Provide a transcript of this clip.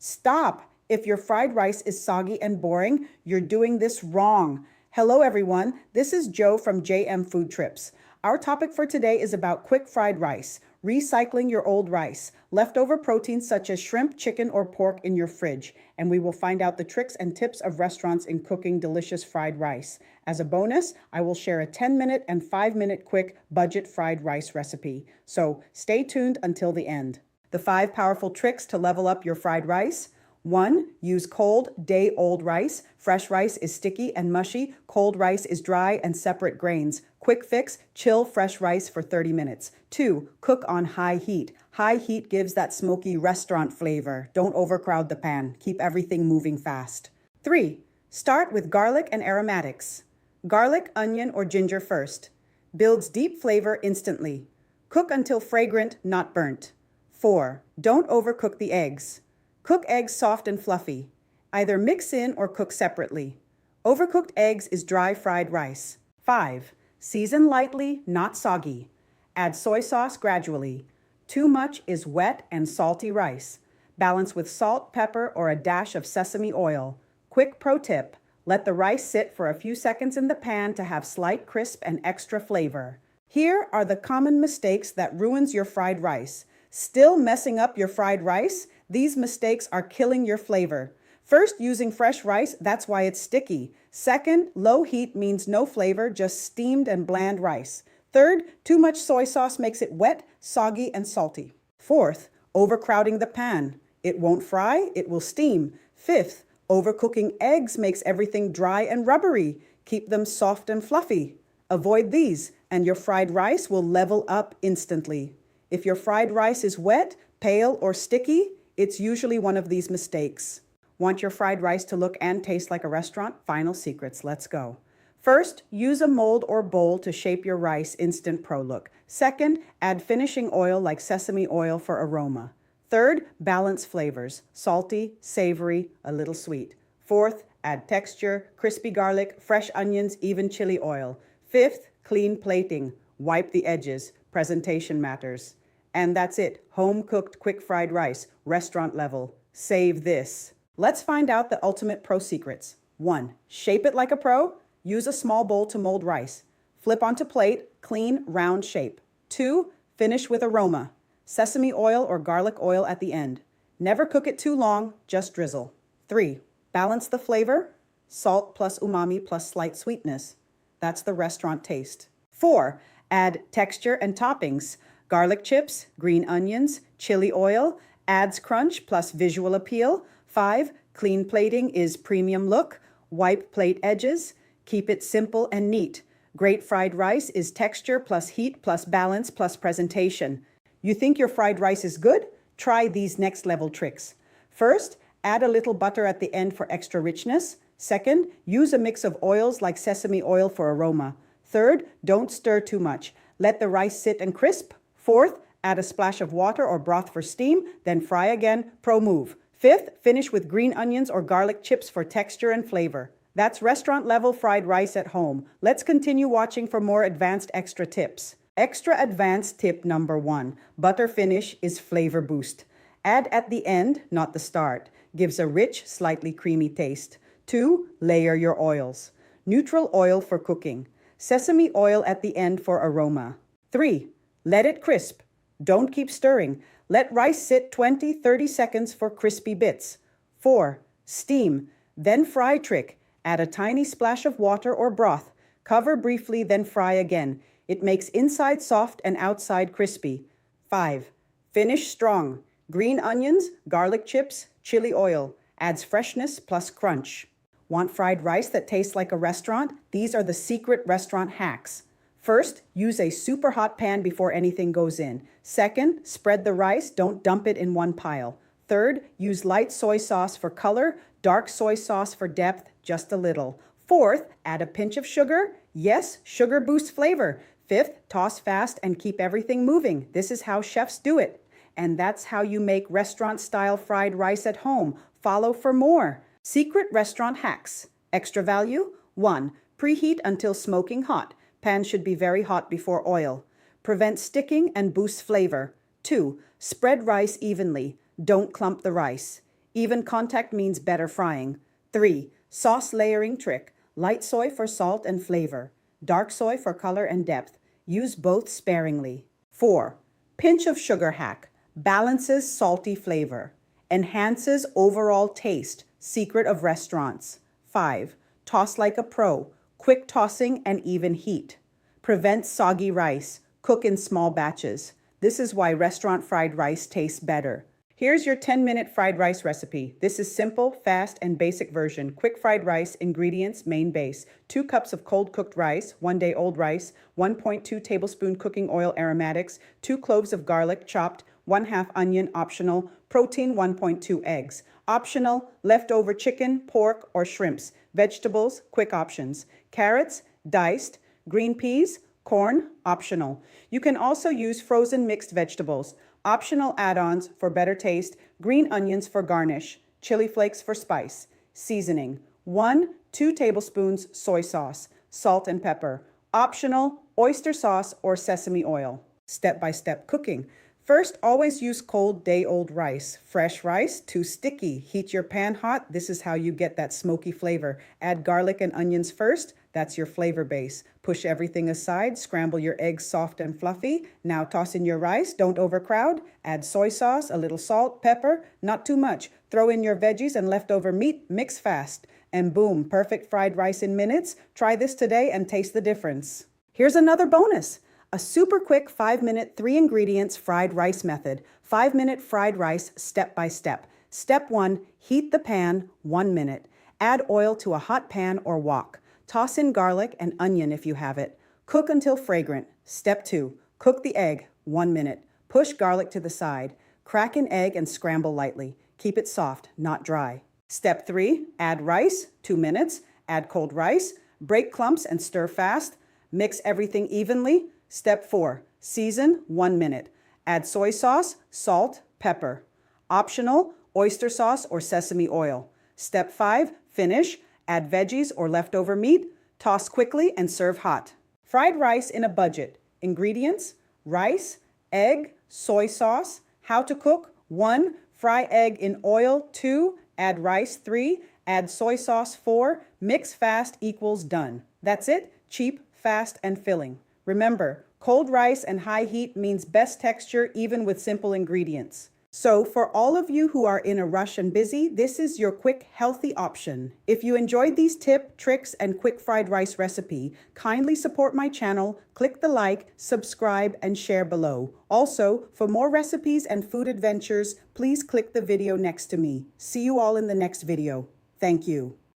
Stop! If your fried rice is soggy and boring, you're doing this wrong. Hello, everyone. This is Joe from JM Food Trips. Our topic for today is about quick fried rice, recycling your old rice, leftover proteins such as shrimp, chicken, or pork in your fridge, and we will find out the tricks and tips of restaurants in cooking delicious fried rice. As a bonus, I will share a 10-minute and 5-minute quick budget fried rice recipe. So stay tuned until the end. The 5 powerful tricks to level up your fried rice. 1. Use cold, day-old rice. Fresh rice is sticky and mushy. Cold rice is dry and separate grains. Quick fix, chill fresh rice for 30 minutes. 2. Cook on high heat. High heat gives that smoky restaurant flavor. Don't overcrowd the pan. Keep everything moving fast. 3. Start with garlic and aromatics. Garlic, onion, or ginger first. Builds deep flavor instantly. Cook until fragrant, not burnt. 4. Don't overcook the eggs. Cook eggs soft and fluffy. Either mix in or cook separately. Overcooked eggs is dry fried rice. 5. Season lightly, not soggy. Add soy sauce gradually. Too much is wet and salty rice. Balance with salt, pepper, or a dash of sesame oil. Quick pro tip: let the rice sit for a few seconds in the pan to have slight crisp and extra flavor. Here are the common mistakes that ruins your fried rice. Still messing up your fried rice? These mistakes are killing your flavor. First, using fresh rice, that's why it's sticky. Second, low heat means no flavor, just steamed and bland rice. Third, too much soy sauce makes it wet, soggy, and salty. Fourth, overcrowding the pan. It won't fry, it will steam. Fifth, overcooking eggs makes everything dry and rubbery. Keep them soft and fluffy. Avoid these, and your fried rice will level up instantly. If your fried rice is wet, pale, or sticky, it's usually one of these mistakes. Want your fried rice to look and taste like a restaurant? Final secrets, let's go. First, use a mold or bowl to shape your rice instant pro look. Second, add finishing oil like sesame oil for aroma. Third, balance flavors: salty, savory, a little sweet. Fourth, add texture: crispy garlic, fresh onions, even chili oil. Fifth, clean plating: wipe the edges. Presentation matters. And that's it. Home-cooked quick fried rice, restaurant level. Save this. Let's find out the ultimate pro secrets. 1. Shape it like a pro. Use a small bowl to mold rice. Flip onto plate, clean, round shape. 2. Finish with aroma: sesame oil or garlic oil at the end. Never cook it too long, just drizzle. 3. Balance the flavor: salt plus umami plus slight sweetness. That's the restaurant taste. 4. Add texture and toppings: garlic chips, green onions, chili oil, adds crunch plus visual appeal. 5. Clean plating is premium look. Wipe plate edges. Keep it simple and neat. Great fried rice is texture plus heat plus balance plus presentation. You think your fried rice is good? Try these next level tricks. First, add a little butter at the end for extra richness. Second, use a mix of oils like sesame oil for aroma. Third, don't stir too much. Let the rice sit and crisp. Fourth, add a splash of water or broth for steam, then fry again. Pro move. Fifth, finish with green onions or garlic chips for texture and flavor. That's restaurant-level fried rice at home. Let's continue watching for more advanced extra tips. Extra advanced tip number 1. Butter finish is flavor boost. Add at the end, not the start. Gives a rich, slightly creamy taste. 2. Layer your oils. Neutral oil for cooking. Sesame oil at the end for aroma. 3. Let it crisp. Don't keep stirring. Let rice sit 20-30 seconds for crispy bits. 4. Steam. Then fry trick. Add a tiny splash of water or broth. Cover briefly, then fry again. It makes inside soft and outside crispy. 5. Finish strong. Green onions, garlic chips, chili oil. Adds freshness plus crunch. Want fried rice that tastes like a restaurant? These are the secret restaurant hacks. First, use a super hot pan before anything goes in. Second, spread the rice, don't dump it in one pile. Third, use light soy sauce for color, dark soy sauce for depth, just a little. Fourth, add a pinch of sugar. Yes, sugar boosts flavor. Fifth, toss fast and keep everything moving. This is how chefs do it. And that's how you make restaurant-style fried rice at home. Follow for more. Secret restaurant hacks. Extra value: 1. Preheat until smoking hot. Pan should be very hot before oil. Prevents sticking and boosts flavor. 2. Spread rice evenly. Don't clump the rice. Even contact means better frying. 3. Sauce layering trick. Light soy for salt and flavor. Dark soy for color and depth. Use both sparingly. 4. Pinch of sugar hack. Balances salty flavor. Enhances overall taste. Secret of restaurants. 5. Toss like a pro. Quick tossing and even heat. Prevents soggy rice. Cook in small batches. This is why restaurant fried rice tastes better. Here's your 10-minute fried rice recipe. This is simple, fast, and basic version. Quick fried rice, ingredients, main base. 2 cups of cold cooked rice, 1-day-old rice, 1.2 tablespoon cooking oil aromatics, 2 cloves of garlic chopped, 1/2 onion optional, protein 1.2 eggs. Optional, leftover chicken, pork, or shrimps. Vegetables, quick options. Carrots, diced. Green peas, corn, optional. You can also use frozen mixed vegetables. Optional add-ons for better taste, green onions for garnish, chili flakes for spice. Seasoning, 1-2 tablespoons soy sauce, salt and pepper. Optional, oyster sauce or sesame oil. Step-by-step cooking. First, always use cold day-old rice. Fresh rice, too sticky. Heat your pan hot. This is how you get that smoky flavor. Add garlic and onions first. That's your flavor base. Push everything aside. Scramble your eggs soft and fluffy. Now toss in your rice. Don't overcrowd. Add soy sauce, a little salt, pepper, not too much. Throw in your veggies and leftover meat. Mix fast. And boom, perfect fried rice in minutes. Try this today and taste the difference. Here's another bonus. A super quick 5-minute 3 ingredients fried rice method. 5-minute fried rice step by step. Step 1, heat the pan 1 minute. Add oil to a hot pan or wok. Toss in garlic and onion if you have it. Cook until fragrant. Step 2, cook the egg 1 minute. Push garlic to the side. Crack an egg and scramble lightly. Keep it soft, not dry. Step 3, add rice 2 minutes. Add cold rice. Break clumps and stir fast. Mix everything evenly. Step 4, season 1 minute. Add soy sauce, salt, pepper. Optional, oyster sauce or sesame oil. Step 5, finish. Add veggies or leftover meat. Toss quickly and serve hot. Fried rice in a budget. Ingredients, rice, egg, soy sauce. How to cook, 1, fry egg in oil, 2, add rice, 3, add soy sauce, 4, mix fast equals done. That's it, cheap, fast, and filling. Remember, cold rice and high heat means best texture even with simple ingredients. So for all of you who are in a rush and busy, this is your quick, healthy option. If you enjoyed these tips, tricks, and quick fried rice recipe, kindly support my channel, click the like, subscribe, and share below. Also, for more recipes and food adventures, please click the video next to me. See you all in the next video. Thank you.